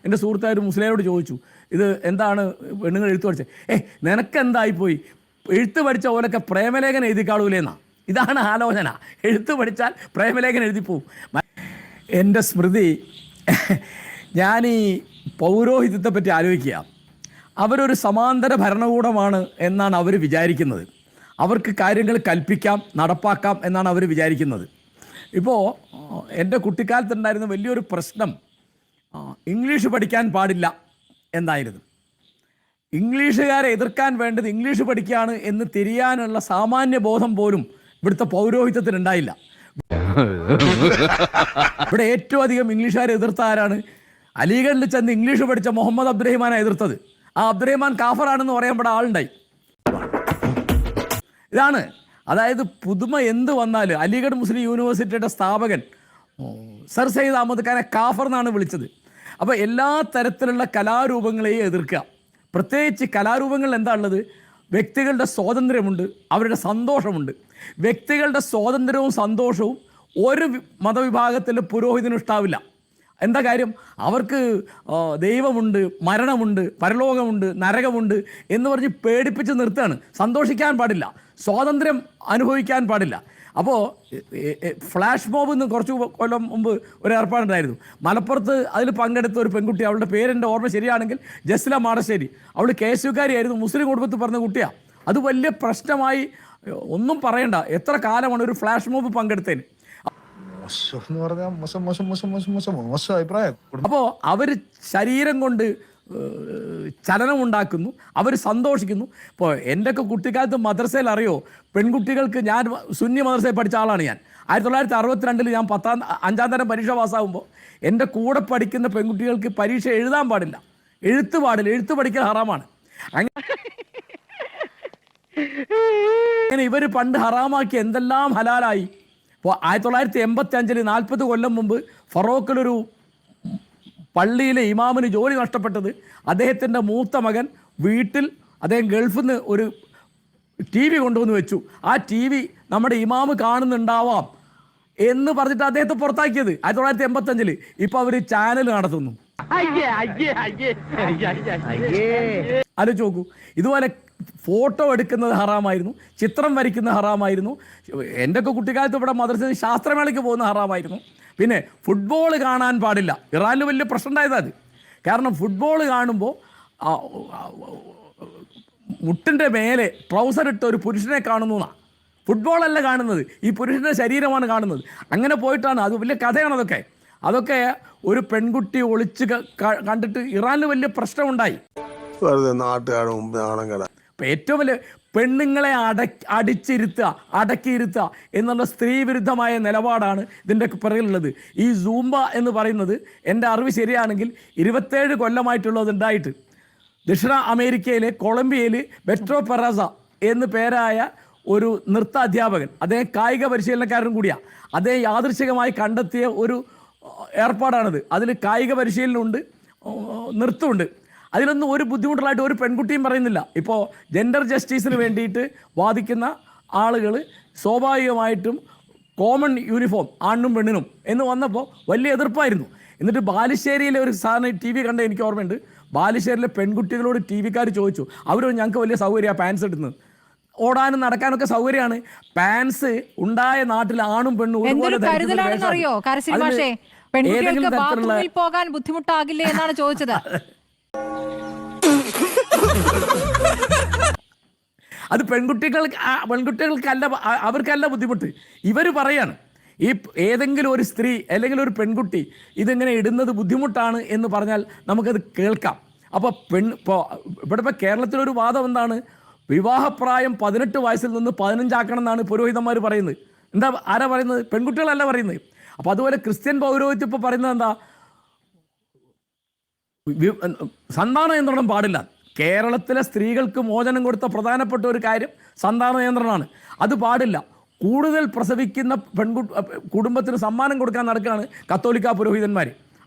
എൻ്റെ സുഹൃത്തായ ഒരു മുസ്ലിമോട് ചോദിച്ചു, ഇത് എന്താണ് പെണ്ണുങ്ങൾ എഴുത്ത് പഠിച്ചത്? നിനക്കെന്തായിപ്പോയി, എഴുത്ത് പഠിച്ച പോലൊക്കെ പ്രേമലേഖനം എഴുതിക്കാളൂലേന്നാ. ഇതാണ് ആലോചന. എഴുത്ത് പഠിച്ചാൽ പ്രേമലേഖനം എഴുതിപ്പോവും. എൻ്റെ സ്മൃതി, ഞാൻ ഈ പൗരോഹിത്യത്തെ പറ്റി ആലോചിക്കുക. അവരൊരു സമാന്തര ഭരണകൂടമാണ് എന്നാണ് അവർ വിചാരിക്കുന്നത്. അവർക്ക് കാര്യങ്ങൾ കൽപ്പിക്കാം, നടപ്പാക്കാം എന്നാണ് അവർ വിചാരിക്കുന്നത്. ഇപ്പോൾ എൻ്റെ കുട്ടിക്കാലത്തുണ്ടായിരുന്ന വലിയൊരു പ്രശ്നം ഇംഗ്ലീഷ് പഠിക്കാൻ പാടില്ല എന്നായിരുന്നു. ഇംഗ്ലീഷുകാരെ എതിർക്കാൻ വേണ്ടത് ഇംഗ്ലീഷ് പഠിക്കുകയാണ് എന്ന് തിരിയാനുള്ള സാമാന്യ ബോധം പോലും ഇവിടുത്തെ പൗരോഹിത്യത്തിനുണ്ടായില്ല. ഇവിടെ ഏറ്റവും അധികം ഇംഗ്ലീഷുകാരെ എതിർത്ത ആരാണ്? അലിഗഡിൽ ചെന്ന് ഇംഗ്ലീഷ് പഠിച്ച മുഹമ്മദ് അബ്ദുറഹിമാനാണ് എതിർത്തത്. ആ അബ്ദുറഹിമാൻ കാഫറാണെന്ന് പറയാൻ ഇവിടെ ആളുണ്ടായി. ഇതാണ്, അതായത് പുതുമ എന്ത് വന്നാലും അലിഗഡ് മുസ്ലിം യൂണിവേഴ്സിറ്റിയുടെ സ്ഥാപകൻ സർ സയ്യിദ് അഹമ്മദ് ഖാനെ കാഫർ എന്നാണ് വിളിച്ചത്. അപ്പോൾ എല്ലാ തരത്തിലുള്ള കലാരൂപങ്ങളെയും എതിർക്കുക. പ്രത്യേകിച്ച് കലാരൂപങ്ങളിൽ എന്താ ഉള്ളത്? വ്യക്തികളുടെ സ്വാതന്ത്ര്യമുണ്ട്, അവരുടെ സന്തോഷമുണ്ട്. വ്യക്തികളുടെ സ്വാതന്ത്ര്യവും സന്തോഷവും ഒരു മതവിഭാഗത്തിലെ പുരോഹിതനും ഇഷ്ടാവില്ല. എന്താ കാര്യം? അവർക്ക് ദൈവമുണ്ട്, മരണമുണ്ട്, പരലോകമുണ്ട്, നരകമുണ്ട് എന്ന് പറഞ്ഞ് പേടിപ്പിച്ച് നിർത്തുകയാണ്. സന്തോഷിക്കാൻ പാടില്ല, സ്വാതന്ത്ര്യം അനുഭവിക്കാൻ പാടില്ല. അപ്പോൾ ഫ്ലാഷ് മോബ് എന്ന് കുറച്ച് കൊല്ലം മുമ്പ് ഒരു ഏർപ്പാടുണ്ടായിരുന്നു മലപ്പുറത്ത്. അതിൽ പങ്കെടുത്ത ഒരു പെൺകുട്ടി, അവളുടെ പേരെൻ്റെ ഓർമ്മ ശരിയാണെങ്കിൽ ജസ്ല മാടശ്ശേരി. അവൾ കേസുകാരിയായിരുന്നു, മുസ്ലിം കുടുംബത്തിൽ പറഞ്ഞ കുട്ടിയാണ്. അത് വലിയ പ്രശ്നമായി, ഒന്നും പറയണ്ട. എത്ര കാലമാണ് ഒരു ഫ്ലാഷ് മോബ് പങ്കെടുത്തതിന്. അപ്പോൾ അവർ ശരീരം കൊണ്ട് ചലനമുണ്ടാക്കുന്നു, അവർ സന്തോഷിക്കുന്നു. ഇപ്പോൾ എൻ്റെയൊക്കെ കുട്ടിക്കാലത്ത് മദ്രസയിൽ അറിയോ, പെൺകുട്ടികൾക്ക്, ഞാൻ സുന്നി മദ്രസയിൽ പഠിച്ച ആളാണ്. ഞാൻ 1962 ഞാൻ 5ാം തരം പരീക്ഷ പാസ്സാകുമ്പോൾ എൻ്റെ കൂടെ പഠിക്കുന്ന പെൺകുട്ടികൾക്ക് പരീക്ഷ എഴുതാൻ പാടില്ല, എഴുത്ത് പാടില്ല, എഴുത്ത് പഠിക്കാൻ ഹറാമാണ്. അങ്ങനെ ഇവർ പണ്ട് ഹറാമാക്കി എന്തെല്ലാം ഹലാലായി. അപ്പോൾ 1985 40 കൊല്ലം മുമ്പ് ഫറോക്കിലൊരു പള്ളിയിലെ ഇമാമിന് ജോലി നഷ്ടപ്പെട്ടത് അദ്ദേഹത്തിൻ്റെ മൂത്ത മകൻ വീട്ടിൽ, അദ്ദേഹം ഗൾഫിൽ നിന്ന് ഒരു TV കൊണ്ടുവന്ന് വെച്ചു. ആ TV നമ്മുടെ ഇമാമ് കാണുന്നുണ്ടാവാം എന്ന് പറഞ്ഞിട്ട് അദ്ദേഹത്തെ പുറത്താക്കിയത് 1985. ഇപ്പോൾ അവർ ചാനൽ നടത്തുന്നു. ആലോചിച്ച് നോക്കൂ. ഇതുപോലെ ഫോട്ടോ എടുക്കുന്നത് ഹറാമായിരുന്നു, ചിത്രം വരയ്ക്കുന്നത് ഹറാമായിരുന്നു. എൻ്റെയൊക്കെ കുട്ടിക്കാലത്ത് ഇവിടെ മദ്രസയിൽ ശാസ്ത്രമേളയ്ക്ക് പോകുന്ന ഹറാമായിരുന്നു. പിന്നെ ഫുട്ബോൾ കാണാൻ പാടില്ല. ഇറാനിൽ വലിയ പ്രശ്നം ഉണ്ടായത് അത്. കാരണം ഫുട്ബോൾ കാണുമ്പോൾ മുട്ടിൻ്റെ മേലെ ട്രൗസർ ഇട്ട ഒരു പുരുഷനെ കാണുന്നു എന്നാണ്. ഫുട്ബോളല്ല കാണുന്നത്, ഈ പുരുഷൻ്റെ ശരീരമാണ് കാണുന്നത്. അങ്ങനെ പോയിട്ടാണ്, അത് വലിയ കഥയാണ് അതൊക്കെ. അതൊക്കെ ഒരു പെൺകുട്ടി ഒളിച്ച് കണ്ടിട്ട് ഇറാനിൽ വലിയ പ്രശ്നമുണ്ടായി. ഇപ്പം ഏറ്റവും വലിയ പെണ്ണുങ്ങളെ അടിച്ചിരുത്തുക, അടക്കിയിരുത്തുക എന്നുള്ള സ്ത്രീ വിരുദ്ധമായ നിലപാടാണ് ഇതിൻ്റെ പിറകിലുള്ളത്. ഈ സൂംബ എന്ന് പറയുന്നത് എൻ്റെ അറിവ് ശരിയാണെങ്കിൽ 27 കൊല്ലമായിട്ടുള്ളതുണ്ടായിട്ട് ദക്ഷിണ അമേരിക്കയിലെ കൊളംബിയയിൽ ബെട്രോ പെറാസ എന്ന് പേരായ ഒരു നൃത്ത അധ്യാപകൻ, അദ്ദേഹം കായിക പരിശീലനക്കാരനും കൂടിയാണ്. അദ്ദേഹം യാദൃശ്ചികമായി കണ്ടെത്തിയ ഒരു ഏർപ്പാടാണിത്. അതിൽ കായിക പരിശീലനമുണ്ട്, നൃത്തമുണ്ട്. അതിലൊന്നും ഒരു ബുദ്ധിമുട്ടുള്ളതായിട്ട് ഒരു പെൺകുട്ടിയും പറയുന്നില്ല. ഇപ്പോൾ ജെൻഡർ ജസ്റ്റിസിന് വേണ്ടിയിട്ട് വാദിക്കുന്ന ആളുകൾ സ്വാഭാവികമായിട്ടും കോമൺ യൂണിഫോം ആണിനും പെണ്ണിനും എന്ന് വന്നപ്പോൾ വലിയ എതിർപ്പായിരുന്നു. എന്നിട്ട് ബാലുശ്ശേരിയിലെ ഒരു സാധനം TV കണ്ട എനിക്ക് ഓർമ്മയുണ്ട്. ബാലുശ്ശേരിയിലെ പെൺകുട്ടികളോട് TV-ക്കാർ ചോദിച്ചു, അവർ ഞങ്ങൾക്ക് വലിയ സൗകര്യമാണ് പാൻസ് ഇടുന്നത്, ഓടാനും നടക്കാനൊക്കെ സൗകര്യമാണ്. പാൻസ് ഉണ്ടായ നാട്ടിൽ ആണും പെണ്ണും ഒരുപോലെ പോകാൻ ബുദ്ധിമുട്ടാകില്ലേ എന്നാണ് ചോദിച്ചത്. അത് പെൺകുട്ടികൾക്കല്ല, അവർക്കല്ല ബുദ്ധിമുട്ട്. ഇവർ പറയാണ്, ഈ ഏതെങ്കിലും ഒരു സ്ത്രീ അല്ലെങ്കിൽ ഒരു പെൺകുട്ടി ഇതിങ്ങനെ ഇടുന്നത് ബുദ്ധിമുട്ടാണ് എന്ന് പറഞ്ഞാൽ നമുക്കത് കേൾക്കാം. അപ്പോൾ ഇവിടെ കേരളത്തിലൊരു വാദം എന്താണ്? വിവാഹപ്രായം 18 വയസ്സിൽ നിന്ന് 15 ആക്കണം എന്നാണ് പുരോഹിതന്മാർ പറയുന്നത്. എന്താ, ആരാ പറയുന്നത്? പെൺകുട്ടികളല്ല പറയുന്നത്. അപ്പോൾ അതുപോലെ ക്രിസ്ത്യൻ പൗരോഹിത്യം ഇപ്പോൾ പറയുന്നത് എന്താ? സന്താന നിയന്ത്രണം പാടില്ല. കേരളത്തിലെ സ്ത്രീകൾക്ക് മോചനം കൊടുത്ത പ്രധാനപ്പെട്ട ഒരു കാര്യം സന്താന നിയന്ത്രണമാണ്. അത് പാടില്ല. കൂടുതൽ പ്രസവിക്കുന്ന കുടുംബത്തിന് സമ്മാനം കൊടുക്കാൻ നടക്കുകയാണ് കത്തോലിക്ക പുരോഹിതന്മാർ,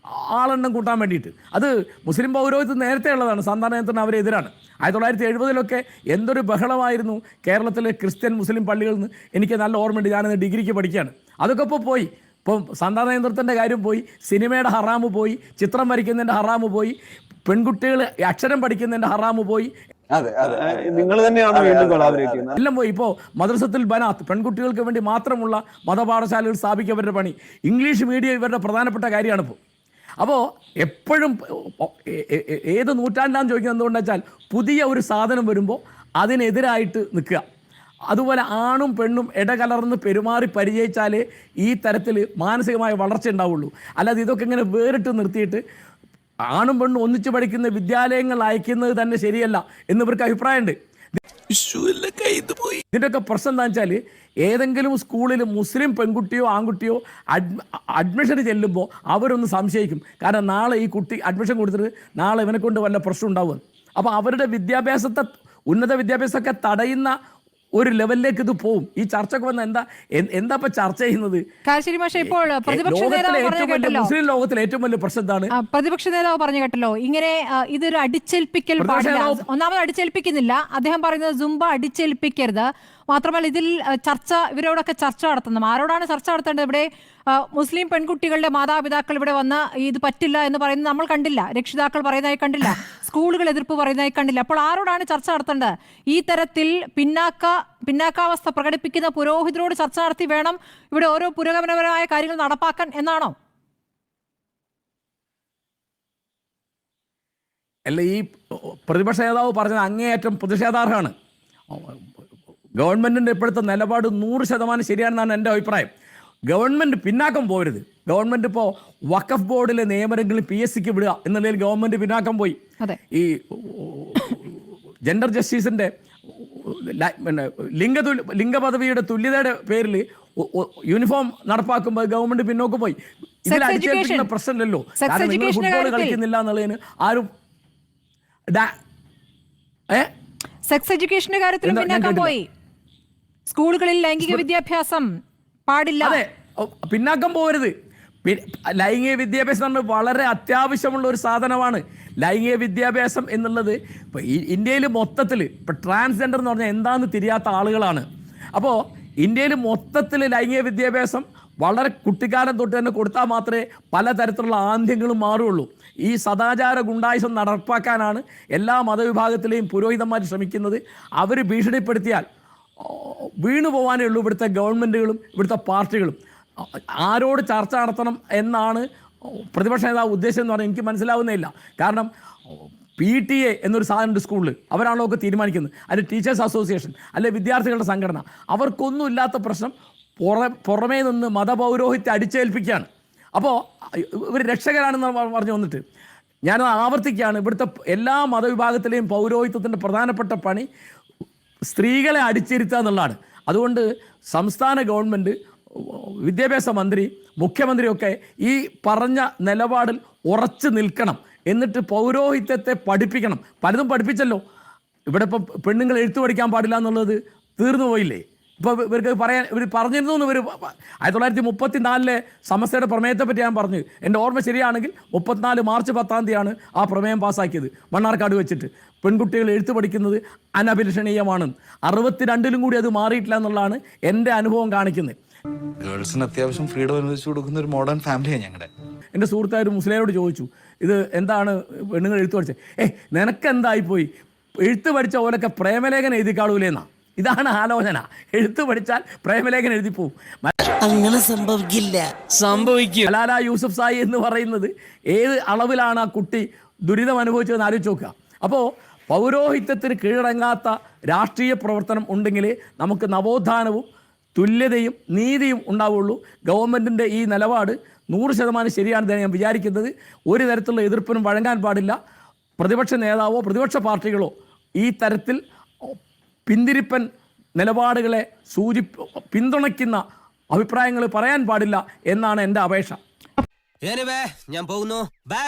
ആളെണ്ണം കൂട്ടാൻ വേണ്ടിയിട്ട്. അത് മുസ്ലിം പൗരോഹിത്യം നേരത്തെ ഉള്ളതാണ്. സന്താന നിയന്ത്രണം അവരെതിരാണ്. 1970 എന്തൊരു ബഹളമായിരുന്നു കേരളത്തിലെ ക്രിസ്ത്യൻ മുസ്ലിം പള്ളികളിൽ നിന്ന്. എനിക്ക് നല്ല ഓർമ്മയുണ്ട്, ഞാനത് ഡിഗ്രിക്ക് പഠിക്കുകയാണ്. അതൊക്കെ ഇപ്പോൾ പോയി. ഇപ്പം സന്താന നേതൃത്വത്തിൻ്റെ കാര്യം പോയി, സിനിമയുടെ ഹറാമ് പോയി, ചിത്രം വരയ്ക്കുന്നതിൻ്റെ ഹറാമ് പോയി, പെൺകുട്ടികൾ അക്ഷരം പഠിക്കുന്നതിൻ്റെ ഹറാമ് പോയി, നിങ്ങൾ തന്നെയാണ് വീണ്ടും കൊളാബറേറ്റ് എല്ലാം പോയി. ഇപ്പോൾ മദ്രസത്തുൽ ബനാത്ത് പെൺകുട്ടികൾക്ക് വേണ്ടി മാത്രമുള്ള മതപാഠശാലകൾ സ്ഥാപിക്കവരുടെ പണി, ഇംഗ്ലീഷ് മീഡിയം ഇവരുടെ പ്രധാനപ്പെട്ട കാര്യമാണ് ഇപ്പോൾ. അപ്പോൾ എപ്പോഴും ഏത് നൂറ്റാണ്ടാന്ന് ചോദിക്കുന്നത് എന്തുകൊണ്ടെന്ന് വെച്ചാൽ പുതിയ ഒരു സാധനം വരുമ്പോൾ അതിനെതിരായിട്ട് നിൽക്കുക. അതുപോലെ ആണും പെണ്ണും ഇടകലർന്ന് പെരുമാറി പരിചയിച്ചാലേ ഈ തരത്തിൽ മാനസികമായ വളർച്ച ഉണ്ടാവുള്ളൂ. അല്ലാതെ ഇതൊക്കെ ഇങ്ങനെ വേറിട്ട് നിർത്തിയിട്ട് ആണും പെണ്ണും ഒന്നിച്ച് പഠിക്കുന്ന വിദ്യാലയങ്ങൾ അയക്കുന്നത് തന്നെ ശരിയല്ല എന്നിവർക്ക് അഭിപ്രായമുണ്ട്. ഇതിൻ്റെയൊക്കെ പ്രശ്നം എന്താ വെച്ചാൽ ഏതെങ്കിലും സ്കൂളിൽ മുസ്ലിം പെൺകുട്ടിയോ ആൺകുട്ടിയോ അഡ്മിഷൻ ചെല്ലുമ്പോൾ അവരൊന്ന് സംശയിക്കും. കാരണം നാളെ ഈ കുട്ടി അഡ്മിഷൻ കൊടുത്തിട്ട് നാളെ ഇവനെ കൊണ്ട് വല്ല പ്രശ്നം ഉണ്ടാവും. അപ്പോൾ അവരുടെ വിദ്യാഭ്യാസത്തെ, ഉന്നത വിദ്യാഭ്യാസമൊക്കെ തടയുന്ന ഒരു ലെവലിലേക്ക് ഇത് പോവും. ഈ ചർച്ചക്ക് വന്ന എന്താ ഇപ്പൊ ചർച്ച ചെയ്യുന്നത്? മുസ്ലിം ലോകത്തിലെ ഏറ്റവും വലിയ പ്രശ്നം എന്താണ്? പ്രതിപക്ഷ നേതാവ് പറഞ്ഞു കേട്ടല്ലോ, ഇങ്ങനെ ഇതൊരു അടിച്ചേൽപ്പിക്കൽ പാടില്ല. ഒന്നാമത് അടിച്ചേൽപ്പിക്കുന്നില്ല, അദ്ദേഹം പറയുന്നത് സുംബ അടിച്ചേൽപ്പിക്കരുത്. മാത്രമല്ല ഇതിൽ ഇവരോടൊക്കെ ചർച്ച നടത്തണം. ആരോടാണ് ചർച്ച നടത്തേണ്ടത്? ഇവിടെ മുസ്ലിം പെൺകുട്ടികളുടെ മാതാപിതാക്കൾ ഇവിടെ വന്ന് ഇത് പറ്റില്ല എന്ന് പറയുന്നത് നമ്മൾ കണ്ടില്ല, രക്ഷിതാക്കൾ പറയുന്നതായി കണ്ടില്ല, സ്കൂളുകൾ എതിർപ്പ് പറയുന്നതായി കണ്ടില്ല. അപ്പോൾ ആരോടാണ് ചർച്ച നടത്തേണ്ടത്? ഈ തരത്തിൽ പിന്നാക്കാവസ്ഥ പ്രകടിപ്പിക്കുന്ന പുരോഹിതരോട് ചർച്ച നടത്തി വേണം ഇവിടെ ഓരോ പുരോഗമനപരമായ കാര്യങ്ങൾ നടപ്പാക്കാൻ എന്നാണോ? അല്ല, ഈ പ്രതിപക്ഷ നേതാവ് പറഞ്ഞത് അങ്ങേയറ്റം പ്രതിഷേധാർഹമാണ്. ഗവൺമെൻറ്റിൻ്റെ ഇപ്പോഴത്തെ നിലപാട് 100% ശരിയാണെന്നാണ് എൻ്റെ അഭിപ്രായം. ഗവൺമെൻറ് പിന്നാക്കം പോരുത്. ഗവൺമെൻറ് ഇപ്പോൾ വഖഫ് ബോർഡിലെ നിയമനങ്ങളിൽ PSCക്ക് വിടുക എന്നുള്ളതിൽ ഗവൺമെൻറ് പിന്നാക്കം പോയി. ഈ ജെൻഡർ ജസ്റ്റിസിൻ്റെ പിന്നെ ലിംഗപദവിയുടെ തുല്യതയുടെ പേരിൽ യൂണിഫോം നടപ്പാക്കുമ്പോൾ ഗവൺമെൻറ് പിന്നോക്ക് പോയി. ഇതിൽ അടിച്ചേൽപ്പിക്കുന്ന പ്രശ്നമില്ലല്ലോ. കാരണം നിങ്ങൾ ഫുട്ബോൾ കളിക്കുന്നില്ല എന്നുള്ളതിന് ആരും സെക്സ് എഡ്യൂക്കേഷന്റെ കാര്യത്തിൽ പിന്നാക്കം പോയി. സ്കൂളുകളിൽ ലൈംഗിക വിദ്യാഭ്യാസം പാടില്ല. അതെ, പിന്നാക്കം പോകരുത്. ലൈംഗിക വിദ്യാഭ്യാസം എന്ന് പറഞ്ഞാൽ വളരെ അത്യാവശ്യമുള്ള ഒരു സാധനമാണ്. ലൈംഗിക വിദ്യാഭ്യാസം എന്നുള്ളത് ഇപ്പോൾ ഇന്ത്യയിൽ മൊത്തത്തിൽ ഇപ്പോൾ ട്രാൻസ്ജെൻഡർ എന്ന് പറഞ്ഞാൽ എന്താണെന്ന് തിരിയാത്ത ആളുകളാണ്. അപ്പോൾ ഇന്ത്യയിൽ മൊത്തത്തിൽ ലൈംഗിക വിദ്യാഭ്യാസം വളരെ കുട്ടിക്കാലം തൊട്ട് തന്നെ കൊടുത്താൽ മാത്രമേ പലതരത്തിലുള്ള ആന്ധ്യങ്ങളും മാറുകയുള്ളൂ. ഈ സദാചാര ഗുണ്ടായുസം നടപ്പാക്കാനാണ് എല്ലാ മതവിഭാഗത്തിലെയും പുരോഹിതന്മാർ ശ്രമിക്കുന്നത്. അവർ ഭീഷണിപ്പെടുത്തിയാൽ വീണു പോകാനേ ഉള്ളൂ ഇവിടുത്തെ ഗവൺമെൻറ്റുകളും ഇവിടുത്തെ പാർട്ടികളും. ആരോട് ചർച്ച നടത്തണം എന്നാണ് പ്രതിപക്ഷ നേതാവ് ഉദ്ദേശം എന്ന് പറഞ്ഞാൽ എനിക്ക് മനസ്സിലാവുന്നില്ല. കാരണം PTA എന്നൊരു സാധനമുണ്ട് സ്കൂളിൽ, അവരാണല്ലോ ഒക്കെ തീരുമാനിക്കുന്നത്. അതിൽ ടീച്ചേഴ്സ് അസോസിയേഷൻ അല്ലെ വിദ്യാർത്ഥികളുടെ സംഘടന, അവർക്കൊന്നുമില്ലാത്ത പ്രശ്നം പുറമേ നിന്ന് മതപൗരോഹിത്യം അടിച്ചേൽപ്പിക്കുകയാണ്. അപ്പോൾ ഇവർ രക്ഷകരാണെന്ന് പറഞ്ഞു വന്നിട്ട് ഞാനത് ആവർത്തിക്കുകയാണ്. ഇവിടുത്തെ എല്ലാ മതവിഭാഗത്തിലെയും പൗരോഹിത്യത്തിൻ്റെ പ്രധാനപ്പെട്ട പണി സ്ത്രീകളെ അടിച്ചിരുത്തുക എന്നുള്ളതാണ്. അതുകൊണ്ട് സംസ്ഥാന ഗവൺമെൻറ്, വിദ്യാഭ്യാസ മന്ത്രി, മുഖ്യമന്ത്രിയൊക്കെ ഈ പറഞ്ഞ നിലപാടിൽ ഉറച്ചു നിൽക്കണം. എന്നിട്ട് പൗരോഹിത്യത്തെ പഠിപ്പിക്കണം. പലതും പഠിപ്പിച്ചല്ലോ. ഇവിടെ ഇപ്പോൾ പെണ്ണുങ്ങൾ എഴുത്ത് പഠിക്കാൻ പാടില്ല എന്നുള്ളത് തീർന്നു പോയില്ലേ? ഇപ്പോൾ ഇവർക്ക് ഇവർ പറഞ്ഞിരുന്നു എന്ന് 1934 സമസ്തയുടെ പ്രമേയത്തെ പറ്റി ഞാൻ പറഞ്ഞു. എൻ്റെ ഓർമ്മ ശരിയാണെങ്കിൽ 34 മാർച്ച് 10 ആ പ്രമേയം പാസ്സാക്കിയത് മണ്ണാർക്കാട് വെച്ചിട്ട്. പെൺകുട്ടികൾ എഴുത്ത് പഠിക്കുന്നത് അനഭിലഷണീയമാണ്. 62 കൂടി അത് മാറിയിട്ടില്ല എന്നുള്ളതാണ് എൻ്റെ അനുഭവം കാണിക്കുന്നത്. ഗേൾസിന് അത്യാവശ്യം ഫ്രീഡം അനുവദിച്ചു കൊടുക്കുന്ന ഒരു മോഡേൺ ഫാമിലിയാണ് ഞങ്ങളുടെ. എൻ്റെ സുഹൃത്തായ ഒരു മുസ്ലിമോട് ചോദിച്ചു, ഇത് എന്താണ് പെണ്ണുങ്ങൾ എഴുത്ത് പഠിച്ചത്? നിനക്കെന്തായിപ്പോയി? എഴുത്ത് പഠിച്ച പോലൊക്കെ പ്രേമലേഖനം എഴുതിക്കാളൂലെന്നാണ്. ഇതാണ് ആലോചന. എഴുത്ത് പഠിച്ചാൽ പ്രേമലേഖനം എഴുതിപ്പോവും. അങ്ങനെ സംഭവിക്കും. മലാല യൂസഫ് സായി എന്ന് പറയുന്നത് ഏത് അളവിലാണ് ആ കുട്ടി ദുരിതം അനുഭവിച്ചതെന്ന് ആലോചിച്ച് നോക്കുക. അപ്പോൾ പൗരോഹിത്യത്തിന് കീഴടങ്ങാത്ത രാഷ്ട്രീയ പ്രവർത്തനം ഉണ്ടെങ്കിൽ നമുക്ക് നവോത്ഥാനവും തുല്യതയും നീതിയും ഉണ്ടാവുള്ളൂ. ഗവൺമെൻറ്റിൻ്റെ ഈ നിലപാട് 100% ശരിയാണെന്ന് ഞാൻ വിചാരിക്കുന്നത്. ഒരു തരത്തിലുള്ള എതിർപ്പിനും വഴങ്ങാൻ പാടില്ല. പ്രതിപക്ഷ നേതാവോ പ്രതിപക്ഷ പാർട്ടികളോ ഈ തരത്തിൽ പിന്തിരിപ്പൻ നിലപാടുകളെ പിന്തുണയ്ക്കുന്ന അഭിപ്രായങ്ങൾ പറയാൻ പാടില്ല എന്നാണ് എൻ്റെ അപേക്ഷ. ഞാൻ പോകുന്നു. ബൈ.